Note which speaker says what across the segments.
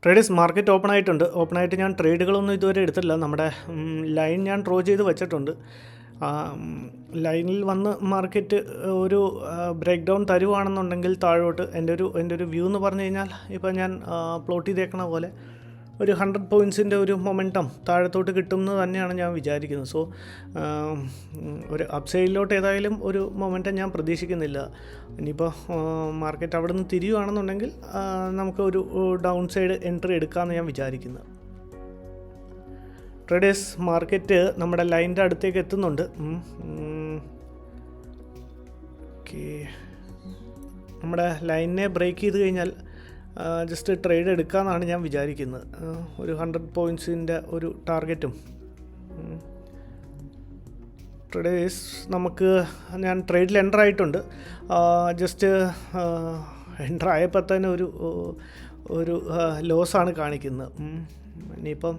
Speaker 1: Traders market ഓപ്പണായിട്ട് ഞാൻ ട്രേഡുകളൊന്നും ഇതുവരെ എടുത്തില്ല. നമ്മുടെ ലൈൻ ഞാൻ ഡ്രോ ചെയ്ത് വെച്ചിട്ടുണ്ട്. ലൈനിൽ വന്ന് മാർക്കറ്റ് ഒരു ബ്രേക്ക് ഡൗൺ തരുവാണെന്നുണ്ടെങ്കിൽ താഴോട്ട് എൻ്റെ ഒരു വ്യൂ എന്ന് പറഞ്ഞു കഴിഞ്ഞാൽ ഇപ്പോൾ ഞാൻ പ്ലോട്ട് ചെയ്തേക്കണ പോലെ ഒരു 100 പോയിൻറ്റ്സിൻ്റെ ഒരു മൊമെൻറ്റം താഴത്തോട്ട് കിട്ടുമെന്ന് തന്നെയാണ് ഞാൻ വിചാരിക്കുന്നത്. സോ ഒരു അപ്സൈഡിലോട്ട് ഏതായാലും ഒരു മൊമെൻറ്റം ഞാൻ പ്രതീക്ഷിക്കുന്നില്ല. ഇനിയിപ്പോൾ മാർക്കറ്റ് അവിടെ നിന്ന് തിരിയുവാണെന്നുണ്ടെങ്കിൽ നമുക്ക് ഒരു ഡൗൺ സൈഡ് എൻട്രി എടുക്കാമെന്ന് ഞാൻ വിചാരിക്കുന്നത്. ട്രേഡേഴ്സ് മാർക്കറ്റ് നമ്മുടെ ലൈനിൻ്റെ അടുത്തേക്ക് എത്തുന്നുണ്ട്. ഓക്കെ, നമ്മുടെ ലൈനിനെ ബ്രേക്ക് ചെയ്ത് കഴിഞ്ഞാൽ ജസ്റ്റ് ട്രേഡ് എടുക്കാമെന്നാണ് ഞാൻ വിചാരിക്കുന്നത്. ഒരു 100 പോയിൻറ്റ്സിൻ്റെ ഒരു ടാർഗറ്റും. ട്രേഡേഴ്സ് ഞാൻ ട്രേഡിൽ എൻ്റർ ആയിട്ടുണ്ട്. ജസ്റ്റ് എൻ്റർ ആയപ്പോൾ തന്നെ ഒരു ലോസാണ് കാണിക്കുന്നത്. ഇനിയിപ്പം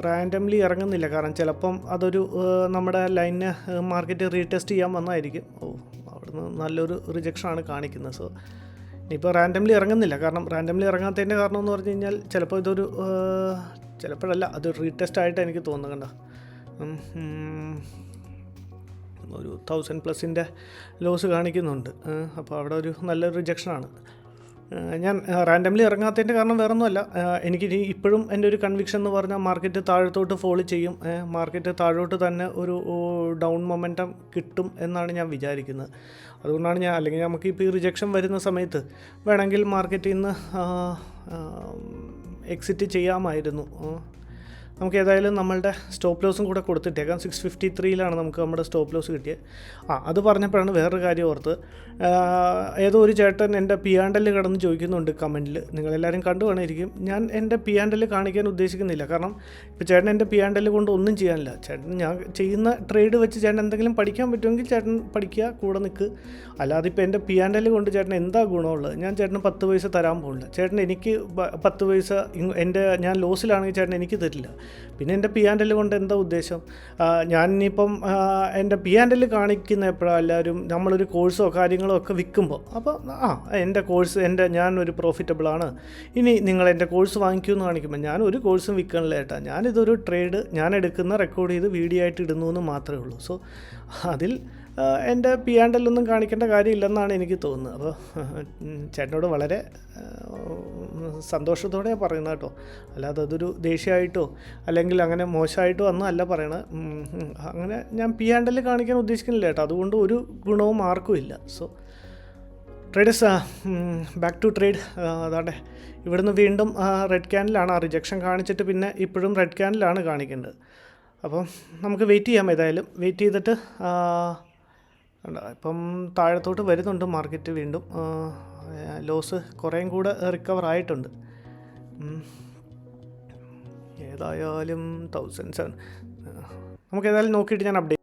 Speaker 1: റാൻഡംലി ഇറങ്ങുന്നില്ല, കാരണം ചിലപ്പം അതൊരു നമ്മുടെ ലൈനിന് മാർക്കറ്റ് റീടെസ്റ്റ് ചെയ്യാൻ വന്നതായിരിക്കും. അവിടുന്ന് നല്ലൊരു റിജക്ഷനാണ് കാണിക്കുന്നത്. സോ ഇനിയിപ്പോൾ റാൻഡംലി ഇറങ്ങുന്നില്ല. കാരണം റാൻഡംലി ഇറങ്ങാത്തതിൻ്റെ കാരണം എന്ന് പറഞ്ഞു കഴിഞ്ഞാൽ ചിലപ്പോൾ ചിലപ്പോഴല്ല, അത് റീടെസ്റ്റ് ആയിട്ട് എനിക്ക് തോന്നുന്നു. കണ്ട ഒരു 1000+ ലോസ് കാണിക്കുന്നുണ്ട്. അപ്പോൾ അവിടെ ഒരു നല്ലൊരു റിജക്ഷനാണ്. ഞാൻ റാൻഡംലി ഇറങ്ങാത്തതിൻ്റെ കാരണം വേറൊന്നുമല്ല, എനിക്ക് ഇപ്പോഴും എൻ്റെ ഒരു കൺവിക്ഷൻ എന്ന് പറഞ്ഞാൽ മാർക്കറ്റ് താഴത്തോട്ട് ഫോളോ ചെയ്യും. മാർക്കറ്റ് താഴോട്ട് തന്നെ ഒരു ഡൗൺ മൊമെൻറ്റം കിട്ടും എന്നാണ് ഞാൻ വിചാരിക്കുന്നത്. അതുകൊണ്ടാണ് അല്ലെങ്കിൽ നമുക്കിപ്പോൾ ഈ റിജക്ഷൻ വരുന്ന സമയത്ത് വേണമെങ്കിൽ മാർക്കറ്റിൽ നിന്ന് എക്സിറ്റ് ചെയ്യാമായിരുന്നു. നമുക്ക് ഏതായാലും നമ്മളുടെ സ്റ്റോപ്പ് ലോസും കൂടെ കൊടുത്തിട്ടേക്കാം. 653 നമുക്ക് നമ്മുടെ സ്റ്റോപ്പ് ലോസ് കിട്ടിയത്. അത് പറഞ്ഞപ്പോഴാണ് വേറൊരു കാര്യം ഓർത്ത്. ഏതോ ഒരു ചേട്ടൻ എൻ്റെ P&L കിടന്ന് ചോദിക്കുന്നുണ്ട് കമൻറ്റിൽ. നിങ്ങളെല്ലാവരും കണ്ടു വേണമായിരിക്കും. ഞാൻ എൻ്റെ P&L കാണിക്കാൻ ഉദ്ദേശിക്കുന്നില്ല. കാരണം ഇപ്പോൾ ചേട്ടൻ എൻ്റെ P&L കൊണ്ട് ഒന്നും ചെയ്യാനില്ല. ചേട്ടൻ ഞാൻ ചെയ്യുന്ന ട്രേഡ് വെച്ച് ചേട്ടൻ എന്തെങ്കിലും പഠിക്കാൻ പറ്റുമെങ്കിൽ ചേട്ടൻ പഠിക്കുക, കൂടെ നിൽക്ക്. അല്ലാതെ ഇപ്പോൾ എൻ്റെ P&L കൊണ്ട് ചേട്ടൻ എന്താ ഗുണമുള്ളത്? ഞാൻ ചേട്ടന് 10 പൈസ തരാൻ പോകില്ല. ചേട്ടൻ എനിക്ക് 10 പൈസ ഞാൻ ലോസിലാണെങ്കിൽ ചേട്ടൻ എനിക്ക് തരില്ല. പിന്നെ എൻ്റെ P&L കൊണ്ട് എന്താ ഉദ്ദേശം? ഞാനിപ്പം എൻ്റെ P&L കാണിക്കുന്ന എപ്പോഴാണ് എല്ലാവരും നമ്മളൊരു കോഴ്സോ കാര്യങ്ങളോ ഒക്കെ വിൽക്കുമ്പോൾ, അപ്പോൾ എൻ്റെ കോഴ്സ് ഞാനൊരു പ്രോഫിറ്റബിളാണ്, ഇനി നിങ്ങൾ എൻ്റെ കോഴ്സ് വാങ്ങിക്കൂ എന്ന് കാണിക്കുമ്പോൾ ഞാൻ ഒരു കോഴ്സും വിൽക്കണില്ല ഏട്ടാ. ഞാനിതൊരു ട്രേഡ് ഞാൻ എടുക്കുന്ന റെക്കോർഡ് ചെയ്ത് വീഡിയോ ആയിട്ട് ഇടുന്നു എന്ന് മാത്രമേ ഉള്ളൂ. സോ അതിൽ എൻ്റെ P&L ഒന്നും കാണിക്കേണ്ട കാര്യമില്ലെന്നാണ് എനിക്ക് തോന്നുന്നത്. അപ്പോൾ ചേട്ടനോട് വളരെ സന്തോഷത്തോടെ പറയുന്നത് കേട്ടോ, അല്ലാതെ അതൊരു ദേഷ്യമായിട്ടോ അല്ലെങ്കിൽ അങ്ങനെ മോശമായിട്ടോ ഒന്നും അല്ല പറയണത്. അങ്ങനെ ഞാൻ P&L കാണിക്കാൻ ഉദ്ദേശിക്കുന്നില്ല കേട്ടോ, അതുകൊണ്ട് ഒരു ഗുണവും ആർക്കും ഇല്ല. So traders, back to trade. അതാണ്ടെ ഇവിടുന്ന് വീണ്ടും റെഡ് ക്യാൻഡിലാണ്. റിജക്ഷൻ കാണിച്ചിട്ട് പിന്നെ ഇപ്പോഴും റെഡ് ക്യാൻഡിലാണ് കാണിക്കേണ്ടത്. അപ്പം നമുക്ക് വെയിറ്റ് ചെയ്യാം. ഏതായാലും വെയിറ്റ് ചെയ്തിട്ട് ഇപ്പം താഴത്തോട്ട് വരുന്നുണ്ട് മാർക്കറ്റ്. വീണ്ടും ലോസ് കുറേയും കൂടെ റിക്കവർ ആയിട്ടുണ്ട്. ഏതായാലും 1007 നമുക്ക് ഏതായാലും നോക്കിയിട്ട് ഞാൻ അപ്ഡേറ്റ്.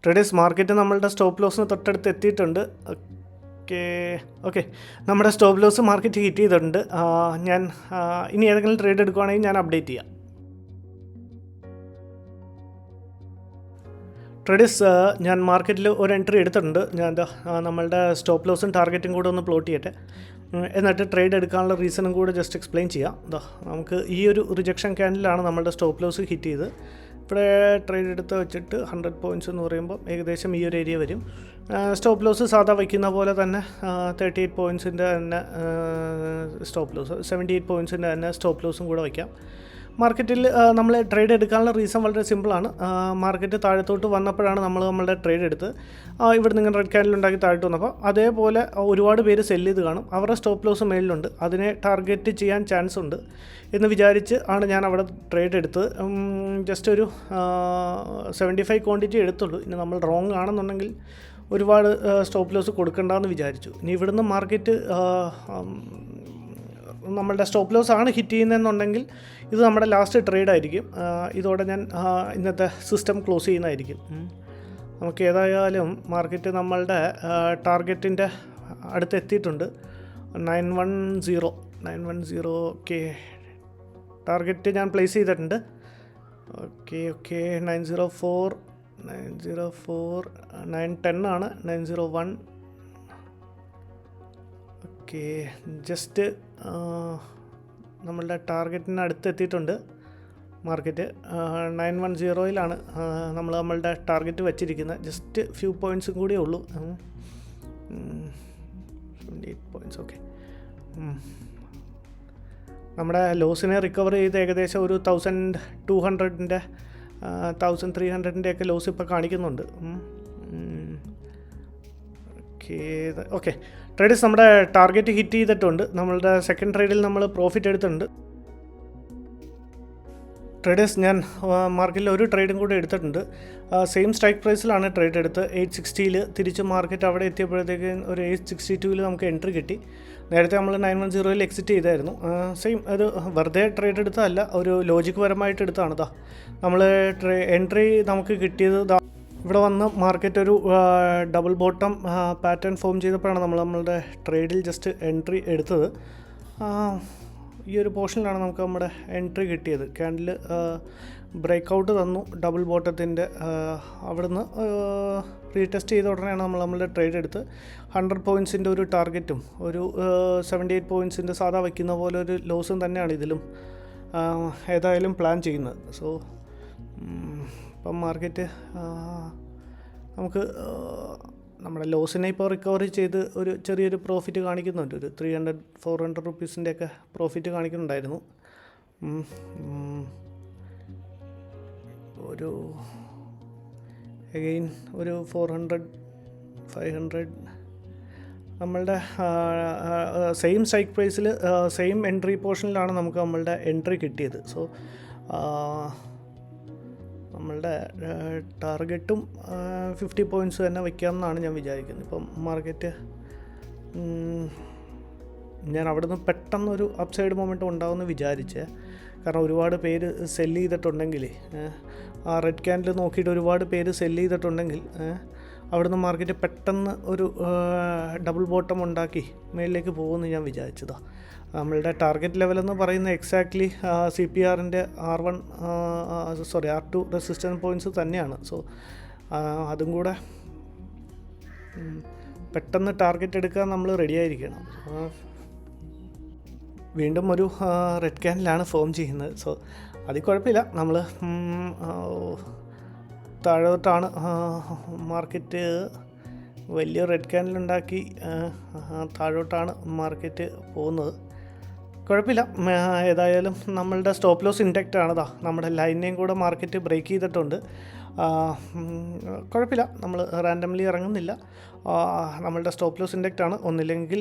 Speaker 1: ട്രേഡേഴ്സ് മാർക്കറ്റ് നമ്മളുടെ സ്റ്റോപ്പ് ലോസിന് തൊട്ടടുത്ത് എത്തിയിട്ടുണ്ട്. ഓക്കെ നമ്മുടെ സ്റ്റോപ്പ് ലോസ് മാർക്കറ്റ് ഹിറ്റ് ചെയ്തിട്ടുണ്ട്. ഞാൻ ഇനി ഏതെങ്കിലും ട്രേഡ് എടുക്കുകയാണെങ്കിൽ ഞാൻ അപ്ഡേറ്റ് ചെയ്യാം. ട്രേഡേഴ്സ്, ഞാൻ മാർക്കറ്റിൽ ഒരു എൻട്രി എടുത്തിട്ടുണ്ട്. ഞാൻ നമ്മളുടെ സ്റ്റോപ്പ് ലോസും ടാർഗറ്റും കൂടെ ഒന്ന് പ്ലോട്ട് ചെയ്യട്ടെ. എന്നിട്ട് ട്രേഡ് എടുക്കാനുള്ള റീസണും കൂടെ ജസ്റ്റ് എക്സ്പ്ലെയിൻ ചെയ്യാം. നമുക്ക് ഈ ഒരു റിജക്ഷൻ ക്യാൻഡിലാണ് നമ്മളുടെ സ്റ്റോപ്പ് ലോസ് ഹിറ്റ് ചെയ്ത്. ഇവിടെ ട്രേഡ് എടുത്ത് വെച്ചിട്ട് 100 പോയിൻറ്റ്സ് എന്ന് പറയുമ്പോൾ ഏകദേശം ഈ ഒരു ഏരിയ വരും. സ്റ്റോപ്പ് ലോസ് സാധാ വയ്ക്കുന്ന പോലെ തന്നെ 38 പോയിൻറ്റ്സിൻ്റെ തന്നെ സ്റ്റോപ്പ് ലോസ്, 78 പോയിൻറ്റ്സിൻ്റെ തന്നെ സ്റ്റോപ്പ് ലോസും കൂടെ വയ്ക്കാം. മാർക്കറ്റിൽ നമ്മൾ ട്രേഡ് എടുക്കാനുള്ള റീസൺ വളരെ സിമ്പിളാണ്. മാർക്കറ്റ് താഴത്തോട്ട് വന്നപ്പോഴാണ് നമ്മളുടെ ട്രേഡ് എടുത്ത് ഇവിടെ നിങ്ങൾ റെഡ് ക്യാൻഡിൽ ഉണ്ടാക്കി താഴോട്ട് വന്നപ്പോൾ അതേപോലെ ഒരുപാട് പേര് സെല്ല് ചെയ്ത് കാണും. അവരുടെ സ്റ്റോപ്പ് ലോസ് മേളിലുണ്ട്, അതിനെ ടാർഗറ്റ് ചെയ്യാൻ ചാൻസ് ഉണ്ട് എന്ന് വിചാരിച്ച് ആണ് ഞാൻ അവിടെ ട്രേഡ് എടുത്ത് ജസ്റ്റ് ഒരു 75 ക്വാണ്ടിറ്റി എടുത്തുള്ളൂ. ഇനി നമ്മൾ റോങ് ആണെന്നുണ്ടെങ്കിൽ ഒരുപാട് സ്റ്റോപ്പ് ലോസ് കൊടുക്കണ്ടെന്ന് വിചാരിച്ചു. ഇനി ഇവിടുന്ന് മാർക്കറ്റ് നമ്മളുടെ സ്റ്റോപ്പ് ലോസ് ആണ് ഹിറ്റ് ചെയ്യുന്നതെന്നുണ്ടെങ്കിൽ ഇത് നമ്മുടെ ലാസ്റ്റ് ട്രേഡ് ആയിരിക്കും. ഇതോടെ ഞാൻ ഇന്നത്തെ സിസ്റ്റം ക്ലോസ് ചെയ്യുന്നതായിരിക്കും. നമുക്ക് ഏതായാലും മാർക്കറ്റ് നമ്മളുടെ ടാർഗറ്റിൻ്റെ അടുത്ത് എത്തിയിട്ടുണ്ട്. 910 ഓക്കെ, ടാർഗറ്റ് ഞാൻ പ്ലേസ് ചെയ്തിട്ടുണ്ട്. ഓക്കെ 904 910 ആണ്, 901. ഓക്കെ, ജസ്റ്റ് നമ്മളുടെ ടാർഗറ്റിന് അടുത്ത് എത്തിയിട്ടുണ്ട്. മാർക്കറ്റ് 910 നമ്മളുടെ ടാർഗറ്റ് വെച്ചിരിക്കുന്നത്. ജസ്റ്റ് ഫ്യൂ പോയിൻറ്റ്സും കൂടിയേ ഉള്ളൂ. 78 പോയിൻറ്റ്സ്. ഓക്കെ, നമ്മുടെ ലോസിനെ റിക്കവർ ചെയ്ത് ഏകദേശം ഒരു 1200-ൻ്റെ 1300-ൻ്റെ ഒക്കെ ലോസ് ഇപ്പോൾ കാണിക്കുന്നുണ്ട്. ഓക്കെ ട്രേഡേഴ്സ്, നമ്മുടെ ടാർഗറ്റ് ഹിറ്റ് ചെയ്തിട്ടുണ്ട്. നമ്മളുടെ സെക്കൻഡ് ട്രേഡിൽ നമ്മൾ പ്രോഫിറ്റ് എടുത്തിട്ടുണ്ട്. ട്രേഡേഴ്സ്, ഞാൻ മാർക്കറ്റിൽ ഒരു ട്രേഡും കൂടി എടുത്തിട്ടുണ്ട്. സെയിം സ്ട്രൈക്ക് പ്രൈസിലാണ് ട്രേഡ് എടുത്ത് 860-ൽ. തിരിച്ച് മാർക്കറ്റ് അവിടെ എത്തിയപ്പോഴത്തേക്ക് ഒരു 862-ൽ നമുക്ക് എൻട്രി കിട്ടി. നേരത്തെ നമ്മൾ 910-ൽ എക്സിറ്റ് ചെയ്തായിരുന്നു. സെയിം അത് വെറുതെ ട്രേഡ് എടുത്തതല്ല, ഒരു ലോജിക് പരമായിട്ട് എടുത്തതാണ്. നമ്മൾ എൻട്രി നമുക്ക് കിട്ടിയത് ഇവിടെ വന്ന് മാർക്കറ്റ് ഒരു ഡബിൾ ബോട്ടം പാറ്റേൺ ഫോം ചെയ്തപ്പോഴാണ് നമ്മളുടെ ട്രേഡിൽ ജസ്റ്റ് എൻട്രി എടുത്തത്. ഈ ഒരു പോർഷനിലാണ് നമുക്ക് നമ്മുടെ എൻട്രി കിട്ടിയത്. ക്യാൻഡിൽ ബ്രേക്കൗട്ട് തന്നു ഡബിൾ ബോട്ടത്തിൻ്റെ. അവിടുന്ന് റീടെസ്റ്റ് ചെയ്ത ഉടനെയാണ് നമ്മളുടെ ട്രേഡ് എടുത്ത് 100 പോയിൻറ്റ്സിൻ്റെ ഒരു ടാർഗറ്റും ഒരു 78 പോയിൻറ്റ്സിൻ്റെ സാധാ വയ്ക്കുന്ന പോലെ ഒരു ലോസും തന്നെയാണ് ഇതിലും ഏതായാലും പ്ലാൻ ചെയ്യുന്നത്. സോ ഇപ്പം മാർക്കറ്റ് നമുക്ക് നമ്മുടെ ലോസിനെ ഇപ്പോൾ റിക്കവറി ചെയ്ത് ഒരു ചെറിയൊരു പ്രോഫിറ്റ് കാണിക്കുന്നുണ്ട്. ഒരു 300-400 റുപ്പീസിൻ്റെയൊക്കെ പ്രോഫിറ്റ് കാണിക്കുന്നുണ്ടായിരുന്നു. ഒരു അഗെയിൻ ഒരു 400-500 നമ്മളുടെ സെയിം സ്ട്രൈക്ക് പ്രൈസിൽ സെയിം എൻട്രി പോർഷനിലാണ് നമുക്ക് നമ്മളുടെ എൻട്രി കിട്ടിയത്. സോ നമ്മളുടെ ടാർഗറ്റും 50 പോയിൻറ്റ്സ് തന്നെ വയ്ക്കാമെന്നാണ് ഞാൻ വിചാരിക്കുന്നത്. ഇപ്പം മാർക്കറ്റ് ഞാൻ അവിടെ നിന്ന് പെട്ടെന്നൊരു അപ്സൈഡ് മൊമെൻറ്റം ഉണ്ടാവുമെന്ന് വിചാരിച്ചേ. കാരണം ഒരുപാട് പേര് സെല്ല് ചെയ്തിട്ടുണ്ടെങ്കിൽ, ആ റെഡ് ക്യാൻഡിൽ നോക്കിയിട്ട് ഒരുപാട് പേര് സെല്ല് ചെയ്തിട്ടുണ്ടെങ്കിൽ അവിടുന്ന് മാർക്കറ്റ് പെട്ടെന്ന് ഒരു ഡബിൾ ബോട്ടം ഉണ്ടാക്കി മേളിലേക്ക് പോകുമെന്ന് ഞാൻ വിചാരിച്ചതാണ്. നമ്മളുടെ ടാർഗറ്റ് ലെവലെന്ന് പറയുന്നത് എക്സാക്ട്ലി CPRൻ്റെ R2 റെസിസ്റ്റൻസ് പോയിൻറ്റ്സ് തന്നെയാണ്. സോ അതും കൂടെ പെട്ടെന്ന് ടാർഗറ്റ് എടുക്കാൻ നമ്മൾ റെഡി ആയിരിക്കണം. വീണ്ടും ഒരു റെഡ് ക്യാൻഡിലാണ് ഫോം ചെയ്യുന്നത്. സോ അതിൽ കുഴപ്പമില്ല, നമ്മൾ താഴോട്ടാണ് മാർക്കറ്റ് വലിയ റെഡ് ക്യാൻഡിലുണ്ടാക്കി താഴോട്ടാണ് മാർക്കറ്റ് പോകുന്നത്. കുഴപ്പമില്ല, ഏതായാലും നമ്മളുടെ സ്റ്റോപ്പ് ലോസ് ഇൻടാക്റ്റ് ആണ്. നമ്മുടെ ലൈനിനെയും കൂടെ മാർക്കറ്റ് ബ്രേക്ക് ചെയ്തിട്ടുണ്ട്. കുഴപ്പമില്ല, നമ്മൾ റാൻഡംലി ഇറങ്ങുന്നില്ല. നമ്മളുടെ സ്റ്റോപ്പ് ലോസ് ഇൻഡെക്റ്റ് ആണ്. ഒന്നില്ലെങ്കിൽ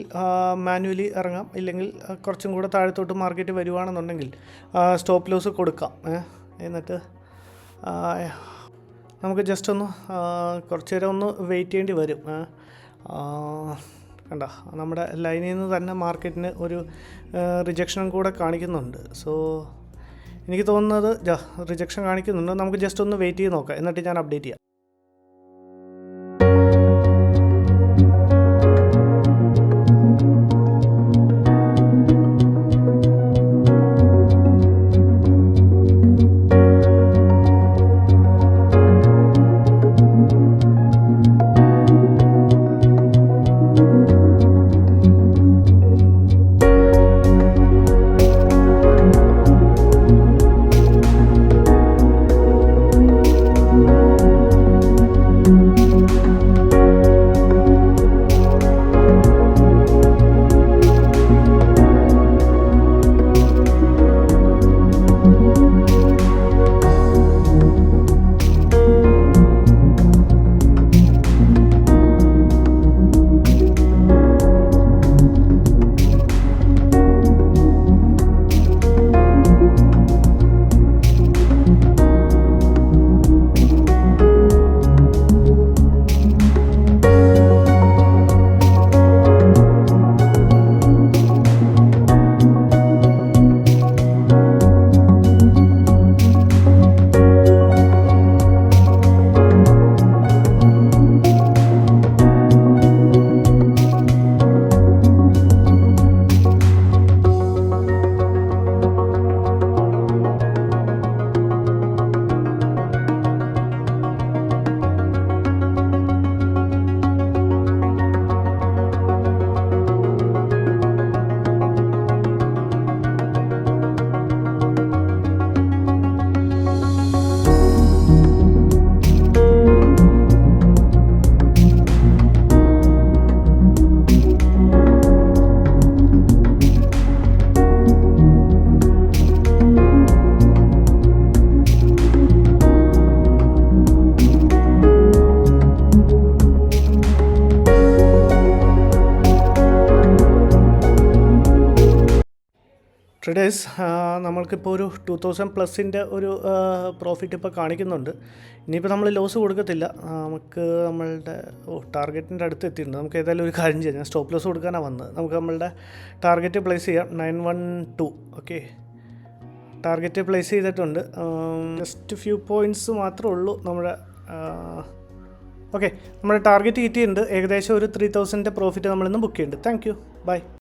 Speaker 1: മാനുവലി ഇറങ്ങാം, ഇല്ലെങ്കിൽ കുറച്ചും കൂടെ താഴത്തോട്ട് മാർക്കറ്റ് വരുവാണെന്നുണ്ടെങ്കിൽ സ്റ്റോപ്പ് ലോസ് കൊടുക്കാം. എന്നിട്ട് നമുക്ക് ജസ്റ്റ് ഒന്ന് കുറച്ച് നേരം ഒന്ന് വെയിറ്റ് ചെയ്യേണ്ടി വരും. കണ്ട, നമ്മുടെ ലൈനിൽ നിന്ന് തന്നെ മാർക്കറ്റിന് ഒരു റിജക്ഷനും കൂടെ കാണിക്കുന്നുണ്ട്. സോ എനിക്ക് തോന്നുന്നത് റിജക്ഷൻ കാണിക്കുന്നുണ്ട്. നമുക്ക് ജസ്റ്റ് ഒന്ന് വെയിറ്റ് ചെയ്ത് നോക്കാം, എന്നിട്ട് ഞാൻ അപ്ഡേറ്റ് ചെയ്യാം. ട്രേഡേഴ്സ് നമ്മൾക്കിപ്പോൾ ഒരു 2000+ ഒരു പ്രോഫിറ്റ് ഇപ്പോൾ കാണിക്കുന്നുണ്ട്. ഇനിയിപ്പോൾ നമ്മൾ ലോസ് കൊടുക്കത്തില്ല. നമുക്ക് നമ്മളുടെ ടാർഗറ്റിൻ്റെ അടുത്ത് എത്തിയിട്ടുണ്ട്. നമുക്ക് ഏതായാലും ഒരു കാര്യം ചെയ്യാം. ഞാൻ സ്റ്റോപ്പ് ലോസ് കൊടുക്കാനാണ് വന്നത്. നമുക്ക് നമ്മളുടെ ടാർഗറ്റ് പ്ലേസ് ചെയ്യാം 912. ഓക്കെ, ടാർഗറ്റ് പ്ലേസ് ചെയ്തിട്ടുണ്ട്. ജസ്റ്റ് ഫ്യൂ പോയിൻറ്റ്സ് മാത്രമേ ഉള്ളൂ നമ്മുടെ. ഓക്കെ, നമ്മുടെ ടാർഗറ്റ് കിട്ടിയിട്ടുണ്ട്. ഏകദേശം ഒരു 3000 പ്രോഫിറ്റ് നമ്മളിന്ന് ബുക്ക് ചെയ്യുന്നുണ്ട്. Thank you, by.